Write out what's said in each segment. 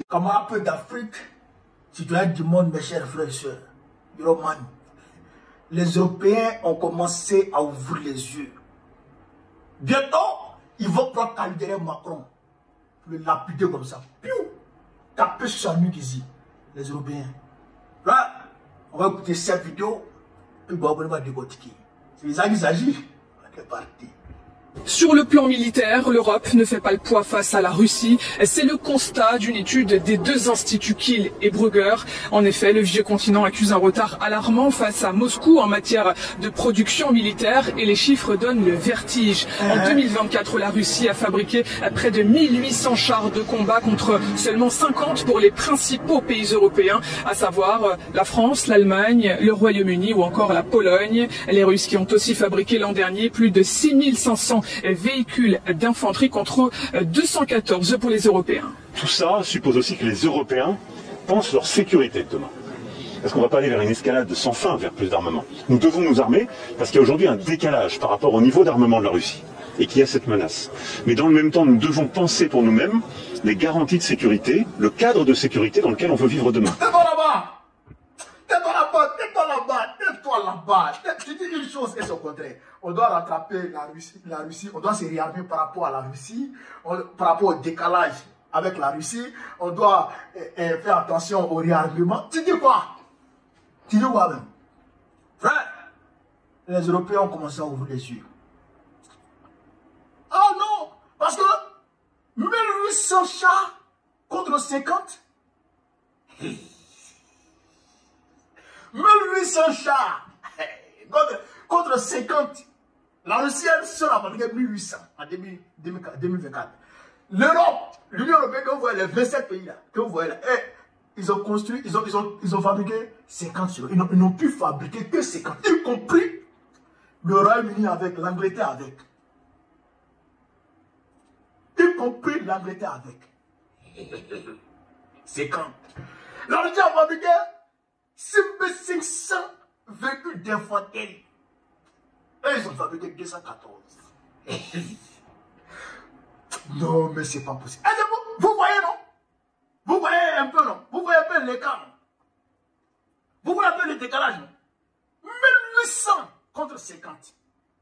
Comme un peu d'Afrique, citoyens du monde, mes chers frères et sœurs, Roman, les Européens ont commencé à ouvrir les yeux. Bientôt, ils vont prendre Calderé Macron, le lapider comme ça. Piou, taper sur sa nuque ici, les Européens. Là, on va écouter cette vidéo, puis on va décortiquer. C'est ça qu'il s'agit. C'est parti. Sur le plan militaire, l'Europe ne fait pas le poids face à la Russie. C'est le constat d'une étude des deux instituts Kiel et Brugger. En effet, le vieux continent accuse un retard alarmant face à Moscou en matière de production militaire et les chiffres donnent le vertige. En 2024, la Russie a fabriqué près de 1800 chars de combat contre seulement 50 pour les principaux pays européens, à savoir la France, l'Allemagne, le Royaume-Uni ou encore la Pologne. Les Russes qui ont aussi fabriqué l'an dernier plus de 6500 véhicules d'infanterie contre 214 pour les Européens. Tout ça suppose aussi que les Européens pensent leur sécurité de demain. Parce qu'on ne va pas aller vers une escalade sans fin, vers plus d'armement. Nous devons nous armer parce qu'il y a aujourd'hui un décalage par rapport au niveau d'armement de la Russie et qu'il y a cette menace. Mais dans le même temps, nous devons penser pour nous-mêmes les garanties de sécurité, le cadre de sécurité dans lequel on veut vivre demain. Tais-toi là-bas! Tais-toi là-bas! Tais-toi là-bas! Tais-toi là-bas! Tu dis une chose et son contraire. On doit rattraper la Russie, on doit se réarmer par rapport à la Russie, par rapport au décalage avec la Russie, on doit faire attention au réarmement. Tu dis quoi? Tu dis quoi même? Frère, les Européens ont commencé à ouvrir les yeux. Ah non! Parce que 1800 chats contre 50? 1800 chats contre 50. La Russie, elle seule a fabriqué 1800 en 2024. L'Europe, l'Union européenne, que vous voyez, les 27 pays là, que vous voyez là, ils ont construit, ils ont fabriqué 50 sur eux. Ils n'ont pu fabriquer que 50, y compris le Royaume-Uni avec, l'Angleterre avec. Y compris l'Angleterre avec. 50. La Russie a fabriqué 6500 véhicules d'infanterie. Et ils ont fabriqué 214. Non, mais c'est pas possible. Vous voyez, non? Vous voyez un peu, non? Vous voyez un peu l'écart, non? Vous voyez un peu le décalage, non? 1800 contre 50.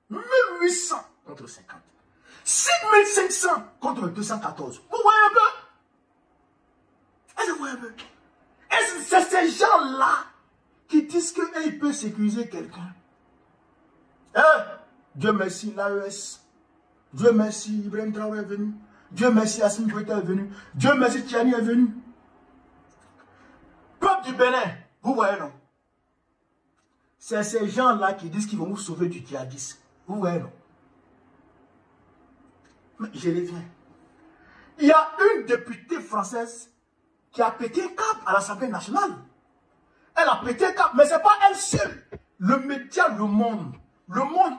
1800 contre 50. 6500 contre 214. Vous voyez un peu? Est-ce que vous voyez un peu? Est-ce que c'est ces gens-là qui disent qu'ils peuvent sécuriser quelqu'un? Dieu merci, l'AES. Dieu merci, Ibrahim Traoré est venu. Dieu merci, Assimi Goïta est venu. Dieu merci, Tiani est venu. Peuple du Bénin, vous voyez non? C'est ces gens-là qui disent qu'ils vont vous sauver du djihadisme. Vous voyez non? Mais je reviens. Il y a une députée française qui a pété un cap à l'Assemblée nationale. Elle a pété un cap, mais ce n'est pas elle seule. Le média Le Monde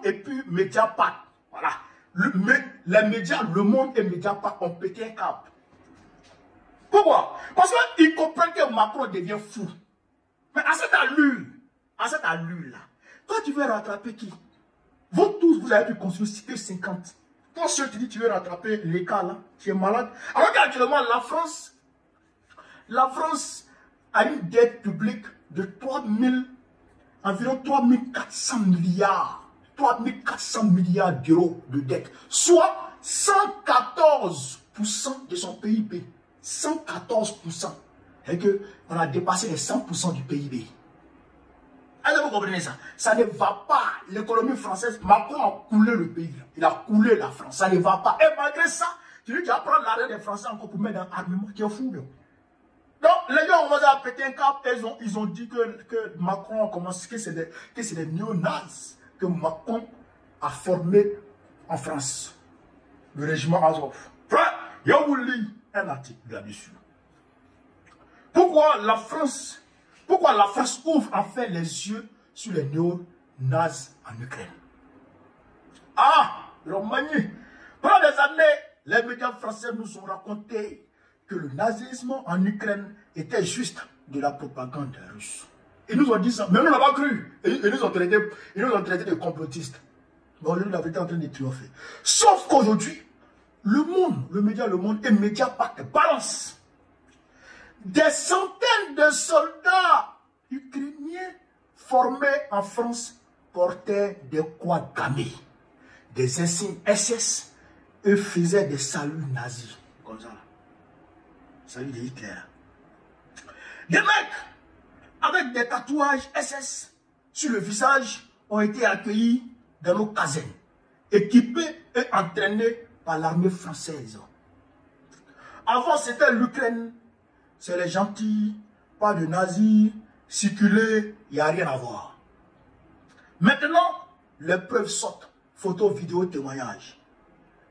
et puis Mediapart, voilà. Les médias Le Monde et Mediapart ont pété un cap. Pourquoi? Parce qu'ils comprennent que Macron devient fou. Mais à cette allure-là, toi tu veux rattraper qui? Vous tous, vous avez pu construire que 50. Toi, si tu dis que tu veux rattraper les cas là, tu es malade. Alors qu'actuellement, la France a une dette publique de environ 3400 milliards. 3400 milliards d'euros de dette. Soit 114% de son PIB. 114%. Et qu'on a dépassé les 100% du PIB. Est-ce que vous comprenez ça? Ça ne va pas. L'économie française, Macron a coulé le pays. Il a coulé la France. Ça ne va pas. Et malgré ça, tu dis qu'il va prendre l'arrêt des Français encore pour mettre dans l'armement. Tu es fou, là. Donc, les gens ont commencé à péter un cap. Ils ont dit que Macron a commencé, que c'est des néo-nazis que Macron a formé en France. Le régiment Azov. Frère, je vais vous lire un article là-dessus. Pourquoi la France ouvre enfin les yeux sur les néo-nazis en Ukraine? Ah, Roumanie. Pendant des années, les médias français nous ont raconté que le nazisme en Ukraine était juste de la propagande russe. Ils nous ont dit ça, mais nous n'avons pas cru. Ils nous ont traité de complotistes. Mais aujourd'hui, la vérité est en train de triompher. Sauf qu'aujourd'hui, le média Le Monde et Mediapart balance. Des centaines de soldats ukrainiens formés en France portaient des croix gammées, des insignes SS et faisaient des saluts nazis. Comme ça. Salut de Hitler. Des mecs avec des tatouages SS sur le visage ont été accueillis dans nos casernes, équipés et entraînés par l'armée française. Avant, c'était l'Ukraine. C'est les gentils, pas de nazis, circuler, il n'y a rien à voir. Maintenant, les preuves sortent. Photos, vidéos, témoignages.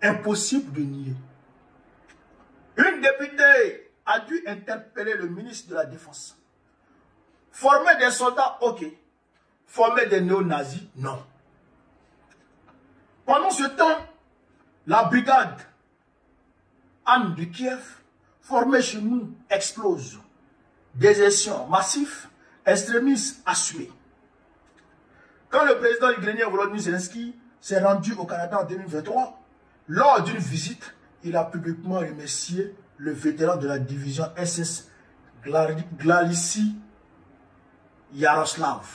Impossible de nier. Une députée a dû interpeller le ministre de la Défense. Former des soldats, ok. Former des néo-nazis, non. Pendant ce temps, la brigade Anne de Kiev, formée chez nous, explose. Désertion massif, extrémistes assumés. Quand le président ukrainien Volodymyr Zelensky s'est rendu au Canada en 2023, lors d'une visite, il a publiquement remercié le vétéran de la division SS Glalicy Yaroslav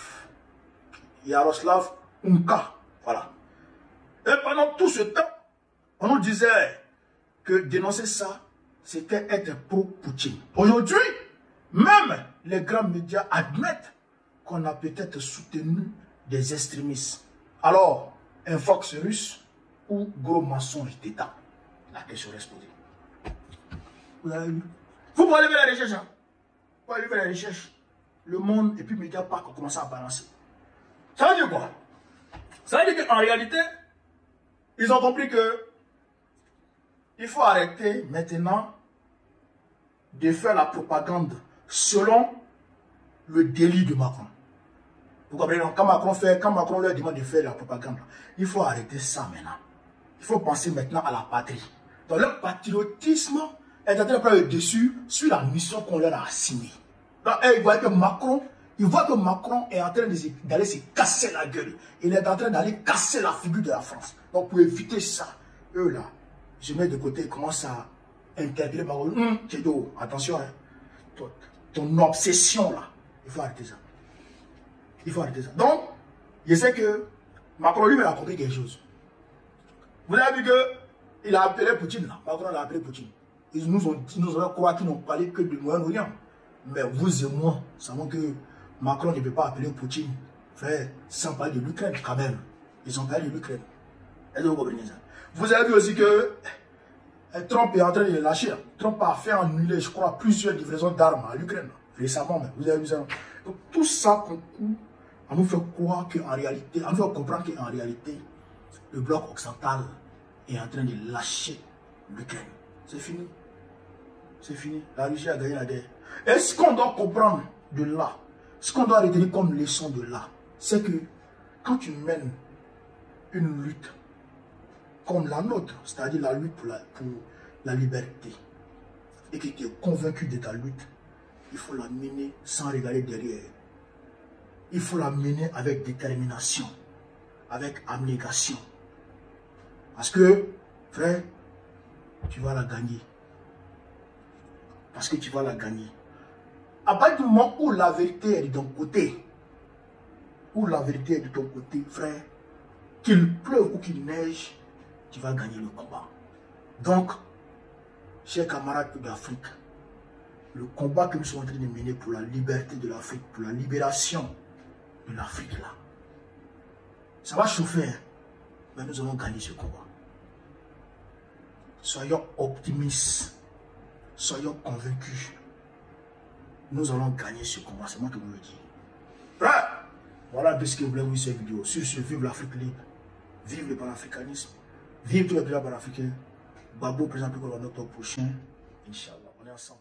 Unka. Voilà. Et pendant tout ce temps, on nous disait que dénoncer ça, c'était être pro-Poutine. Aujourd'hui, même les grands médias admettent qu'on a peut-être soutenu des extrémistes. Alors, un Fox russe ou gros mensonge d'État? La question reste posée. Vous avez vu? Vous pouvez aller faire la recherche. Hein? Vous pouvez aller faire la recherche. Le Monde et puis Mediapart ont commencé à balancer. Ça veut dire quoi? Ça veut dire qu'en réalité, ils ont compris que il faut arrêter maintenant de faire la propagande selon le délit de Macron. Vous comprenez? Quand Macron leur demande de faire la propagande, il faut arrêter ça maintenant. Il faut penser maintenant à la patrie. Donc le patriotisme est en train de prendre le dessus sur la mission qu'on leur a assignée. Donc ils voient que Macron est en train d'aller se casser la gueule. Il est en train d'aller casser la figure de la France. Donc pour éviter ça, eux là, je mets de côté, ils commencent à intégrer Macron. Kédo, attention, hein. Ton obsession là, il faut arrêter ça. Il faut arrêter ça. Donc, je sais que Macron lui a compris quelque chose. Vous avez vu qu'il a appelé Poutine là. Macron l'a appelé Poutine. Ils nous ont croire qu'ils n'ont parlé que du Moyen-Orient. Mais vous et moi savons que Macron ne peut pas appeler Poutine, frère, sans parler de l'Ukraine quand même. Ils ont parlé de l'Ukraine. Est-ce que vous comprenez ça? Vous avez vu aussi que Trump est en train de les lâcher. Trump a fait annuler, je crois, plusieurs livraisons d'armes à l'Ukraine. Récemment, mais vous avez vu ça. Donc tout ça concourt à nous faire croire qu'en réalité, à nous faire comprendre qu'en réalité, le bloc occidental est en train de lâcher l'Ukraine. C'est fini. C'est fini. La Russie a gagné la guerre. Et ce qu'on doit comprendre de là, ce qu'on doit retenir comme leçon de là, c'est que quand tu mènes une lutte comme la nôtre, c'est-à-dire la lutte pour la liberté, et que tu es convaincu de ta lutte, il faut la mener sans regarder derrière. Il faut la mener avec détermination, avec abnégation. Parce que, frère, tu vas la gagner. Parce que tu vas la gagner. À partir du moment où la vérité est de ton côté, frère, qu'il pleuve ou qu'il neige, tu vas gagner le combat. Donc, chers camarades d'Afrique, le combat que nous sommes en train de mener pour la liberté de l'Afrique, pour la libération de l'Afrique là, ça va chauffer, mais nous allons gagner ce combat. Soyons optimistes, soyons convaincus. Nous allons gagner ce combat, c'est moi qui vous le dis. Frère, voilà un peu ce que vous voulez voir cette vidéo. Sur ce, vive l'Afrique libre, vive le panafricanisme, vive tous les pays panafricains. Babo présente pour le octobre prochain. Inch'Allah, on est ensemble.